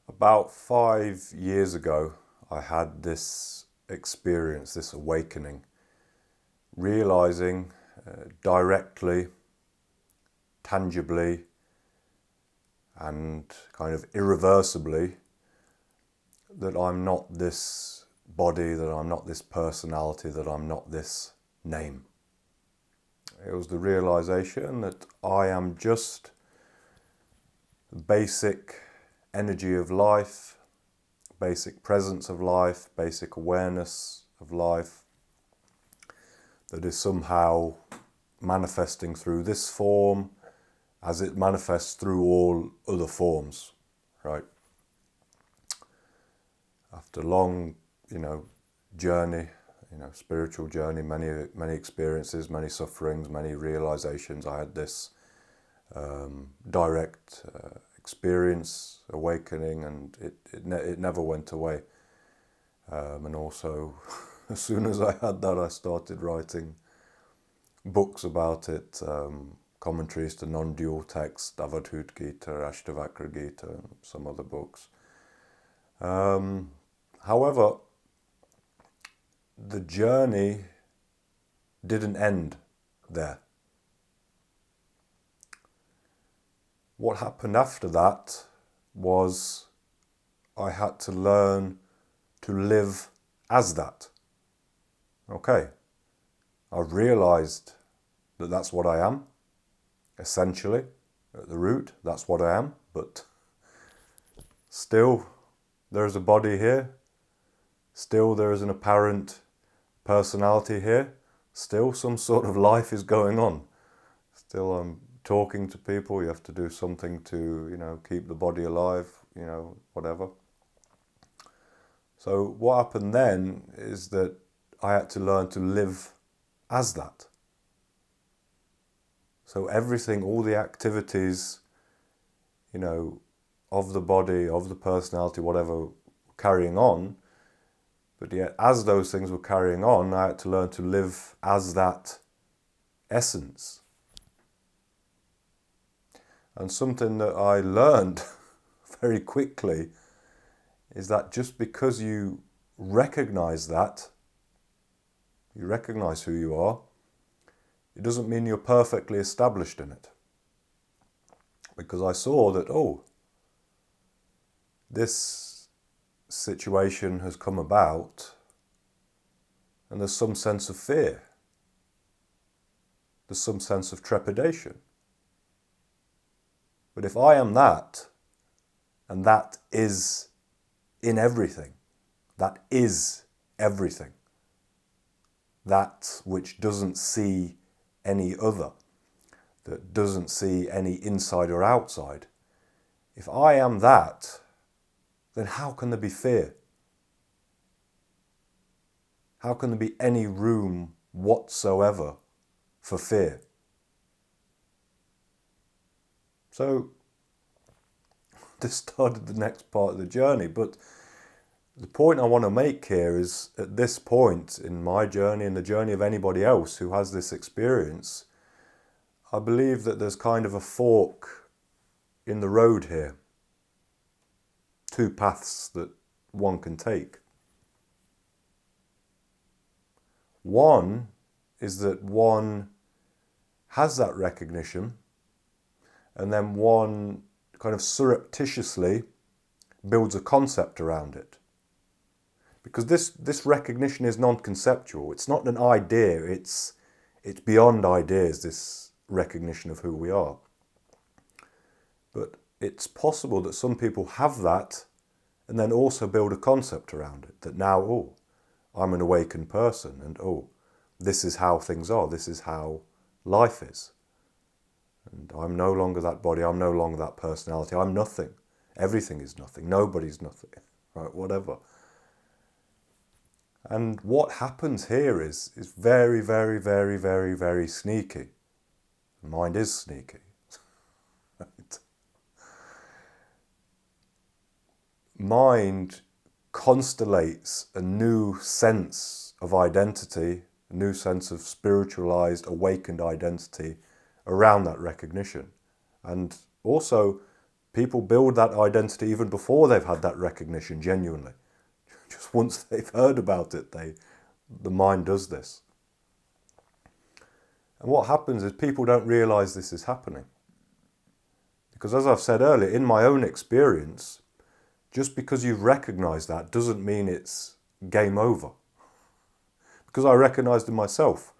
About 5 years ago, I had this experience, this awakening, realizing directly, tangibly, and kind of irreversibly that I'm not this body, that I'm not this personality, that I'm not this name. It was the realization that I am just the basic energy of life, basic presence of life, basic awareness of life that is somehow manifesting through this form as it manifests through all other forms, right? After a long, journey, spiritual journey, many experiences, many sufferings, many realizations, I had this direct experience, awakening, and it never went away. And also, as soon as I had that, I started writing books about it, commentaries to non-dual text, Avadhut Gita, Ashtavakra Gita, and some other books. However, the journey didn't end there. What happened after that was I had to learn to live as that. Okay, I've realized that that's what I am, essentially, at the root, that's what I am, but still there's a body here, still there is an apparent personality here, still some sort of life is going on, still I'm talking to people, you have to do something to, keep the body alive, whatever. So what happened then is that I had to learn to live as that. So everything, all the activities, of the body, of the personality, whatever, carrying on, but yet as those things were carrying on, I had to learn to live as that essence. And something that I learned very quickly is that just because you recognize that, you recognize who you are, it doesn't mean you're perfectly established in it. Because I saw that, this situation has come about and there's some sense of fear. There's some sense of trepidation. But if I am that, and that is in everything, that is everything, that which doesn't see any other, that doesn't see any inside or outside, if I am that, then how can there be fear? How can there be any room whatsoever for fear? So this started the next part of the journey, but the point I want to make here is at this point in my journey and the journey of anybody else who has this experience, I believe that there's kind of a fork in the road here. Two paths that one can take. One is that one has that recognition and then one kind of surreptitiously builds a concept around it. Because this recognition is non-conceptual. It's not an idea, it's beyond ideas, this recognition of who we are. But it's possible that some people have that and then also build a concept around it, that now, I'm an awakened person, and this is how things are, this is how life is. And I'm no longer that body, I'm no longer that personality, I'm nothing. Everything is nothing, nobody's nothing, right, whatever. And what happens here is very, very, very, very, very sneaky. The mind is sneaky. Right? Mind constellates a new sense of identity, a new sense of spiritualized, awakened identity around that recognition. And also People build that identity even before they've had that recognition, genuinely. Just once they've heard about it, the mind does this. And what happens is people don't realize this is happening. Because as I've said earlier, in my own experience, just because you've recognized that doesn't mean it's game over. Because I recognized in myself,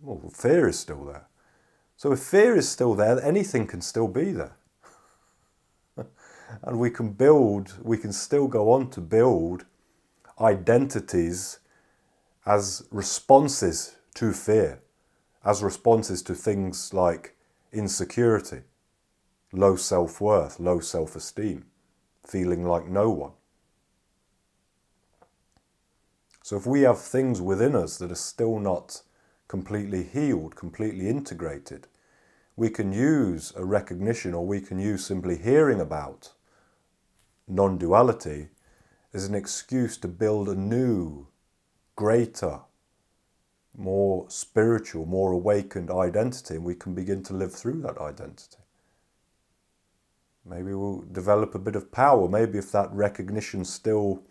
well, fear is still there. So if fear is still there, anything can still be there. And we can still go on to build identities as responses to fear, as responses to things like insecurity, low self-worth, low self-esteem, feeling like no one. So if we have things within us that are still not completely healed, completely integrated, we can use a recognition, or we can use simply hearing about non-duality as an excuse to build a new, greater, more spiritual, more awakened identity, and we can begin to live through that identity. Maybe we'll develop a bit of power. Maybe if that recognition still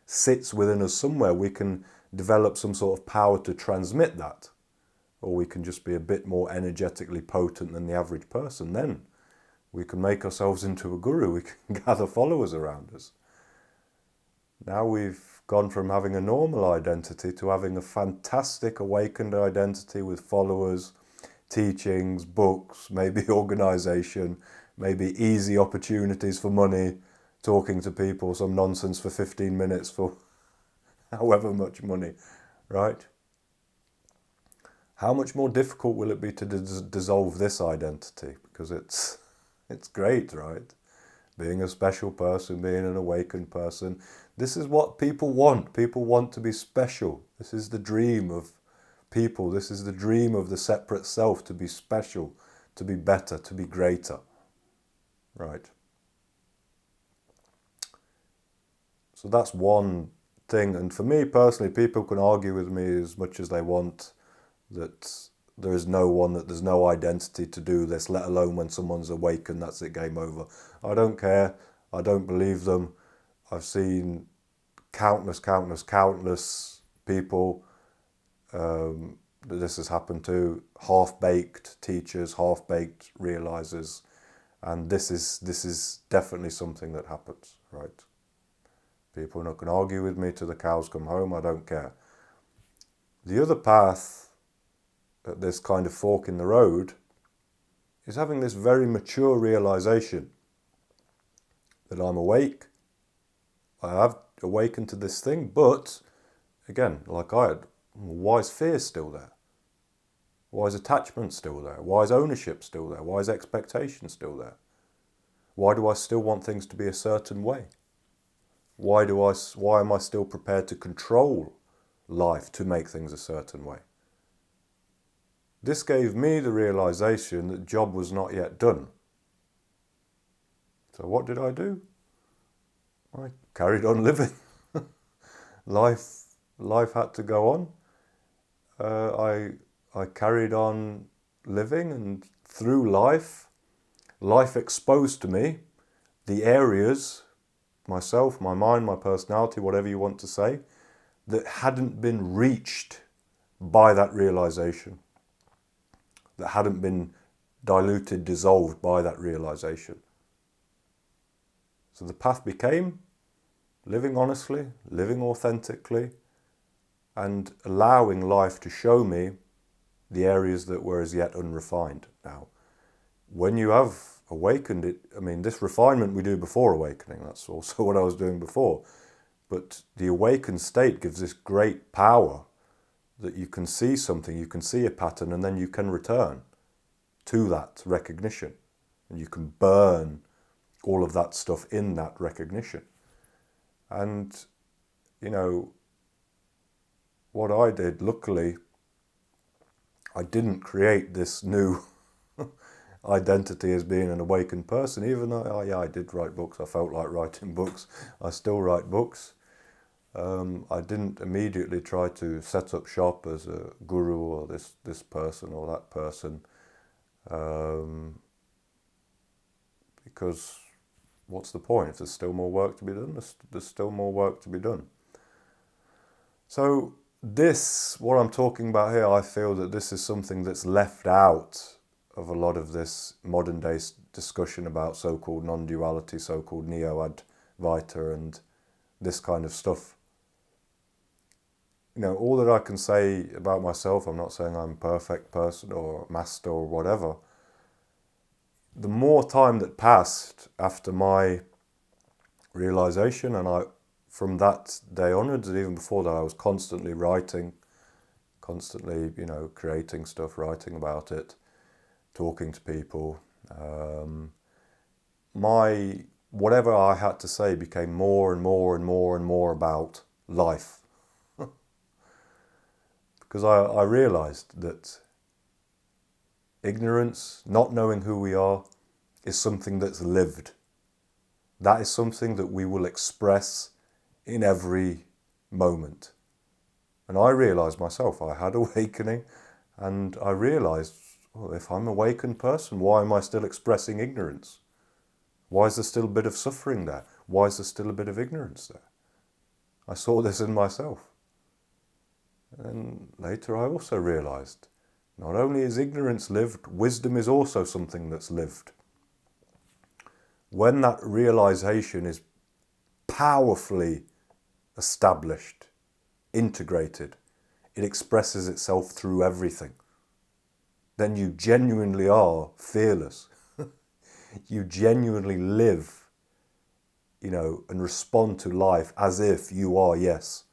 sits within us somewhere, we can develop some sort of power to transmit that. Or we can just be a bit more energetically potent than the average person. Then we can make ourselves into a guru. We can gather followers around us. Now we've gone from having a normal identity to having a fantastic awakened identity with followers, teachings, books, maybe organization, maybe easy opportunities for money, talking to people, some nonsense for 15 minutes for however much money, right? How much more difficult will it be to dissolve this identity? Because it's great, right? Being a special person, being an awakened person. This is what people want. People want to be special. This is the dream of people. This is the dream of the separate self, to be special, to be better, to be greater. Right? So that's one thing. And for me personally, people can argue with me as much as they want that there is no one, that there's no identity to do this, let alone when someone's awakened, that's it, game over. I don't care. I don't believe them. I've seen countless people that this has happened to, half-baked teachers, half-baked realizers, and this is definitely something that happens, right? People can argue with me till the cows come home, I don't care. The other path, at this kind of fork in the road, is having this very mature realization that I'm awake, I have awakened to this thing, but again, like I had, why is fear still there? Why is attachment still there? Why is ownership still there? Why is expectation still there? Why do I still want things to be a certain way? Why am I still prepared to control life to make things a certain way? This gave me the realization that the job was not yet done. So what did I do? I carried on living. Life had to go on. I carried on living, and through life exposed to me the areas, myself, my mind, my personality, whatever you want to say, that hadn't been reached by that realization, that hadn't been diluted, dissolved by that realization. So the path became living honestly, living authentically, and allowing life to show me the areas that were as yet unrefined. Now, when you have awakened it, I mean, this refinement we do before awakening, that's also what I was doing before, but the awakened state gives this great power that you can see something, you can see a pattern, and then you can return to that recognition, and you can burn all of that stuff in that recognition. And, you know, what I did, luckily, I didn't create this new identity as being an awakened person, even though, I did write books, I felt like writing books, I still write books. I didn't immediately try to set up shop as a guru or this person or that person, because what's the point? If there's still more work to be done, there's still more work to be done. So this, what I'm talking about here, I feel that this is something that's left out of a lot of this modern day discussion about so-called non-duality, so-called neo-advaita and this kind of stuff. You know, all that I can say about myself, I'm not saying I'm a perfect person or master or whatever. The more time that passed after my realization, and from that day onwards, and even before that, I was constantly writing, constantly, you know, creating stuff, writing about it, talking to people. Whatever I had to say became more and more and more and more about life. Because I realized that ignorance, not knowing who we are, is something that's lived. That is something that we will express in every moment. And I realized myself, I had awakening, and I realized, well, if I'm an awakened person, why am I still expressing ignorance? Why is there still a bit of suffering there? Why is there still a bit of ignorance there? I saw this in myself. And later I also realized, not only is ignorance lived, wisdom is also something that's lived. When that realization is powerfully established, integrated, it expresses itself through everything. Then you genuinely are fearless. You genuinely live, you know, and respond to life as if you are, yes,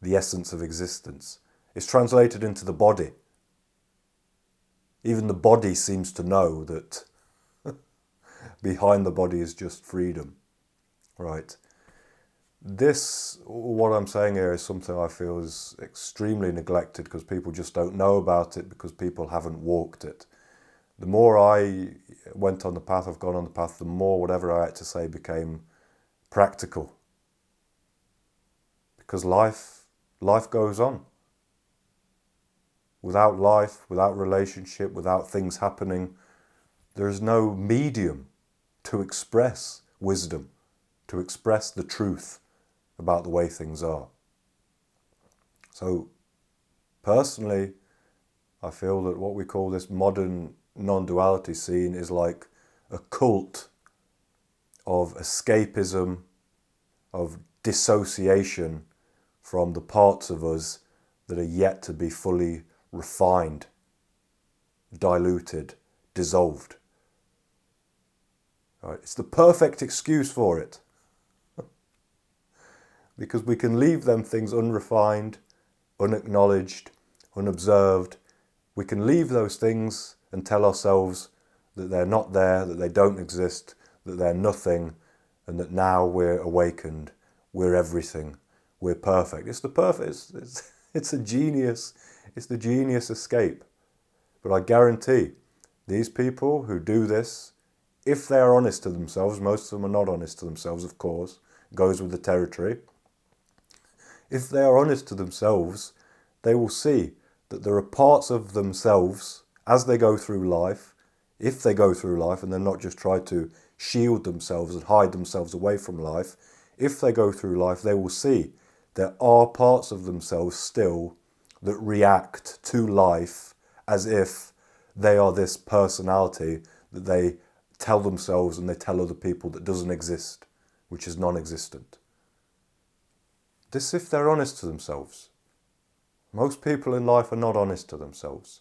the essence of existence. It's translated into the body. Even the body seems to know that behind the body is just freedom, right? This, what I'm saying here, is something I feel is extremely neglected because people just don't know about it, because people haven't walked it. The more I went on the path, I've gone on the path, the more whatever I had to say became practical. Because life goes on. Without life, without relationship, without things happening, there is no medium to express wisdom, to express the truth about the way things are. So, personally, I feel that what we call this modern non-duality scene is like a cult of escapism, of dissociation from the parts of us that are yet to be fully refined, diluted, dissolved. Right? It's the perfect excuse for it. Because we can leave them things unrefined, unacknowledged, unobserved. We can leave those things and tell ourselves that they're not there, that they don't exist, that they're nothing, and that now we're awakened, we're everything, we're perfect. It's the perfect, it's a genius, it's the genius escape. But I guarantee these people who do this, if they are honest to themselves, most of them are not honest to themselves, of course, goes with the territory. If they are honest to themselves, they will see that there are parts of themselves as they go through life, if they go through life and they're not just try to shield themselves and hide themselves away from life, if they go through life, they will see there are parts of themselves still that react to life as if they are this personality that they tell themselves and they tell other people that doesn't exist, which is non-existent. This if they're honest to themselves. Most people in life are not honest to themselves.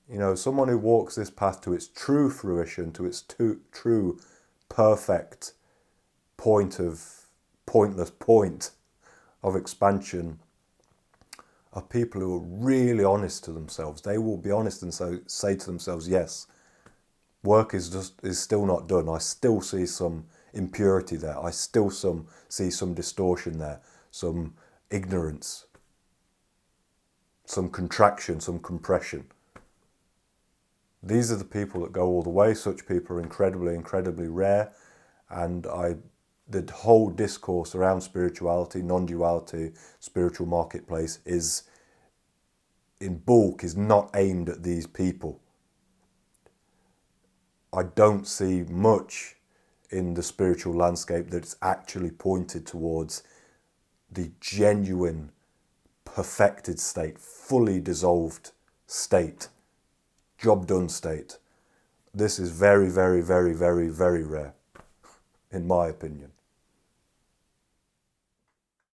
You know, someone who walks this path to its true fruition, to its true perfect pointless point of expansion, are people who are really honest to themselves. They will be honest and say to themselves, yes, work is still not done. I still see some impurity there. I still see some distortion there, some ignorance, some contraction, some compression. These are the people that go all the way. Such people are incredibly, incredibly rare. And the whole discourse around spirituality, non-duality, spiritual marketplace is not aimed at these people. I don't see much in the spiritual landscape that's actually pointed towards the genuine, perfected state, fully dissolved state, job done state. This is very, very, very, very, very rare, in my opinion.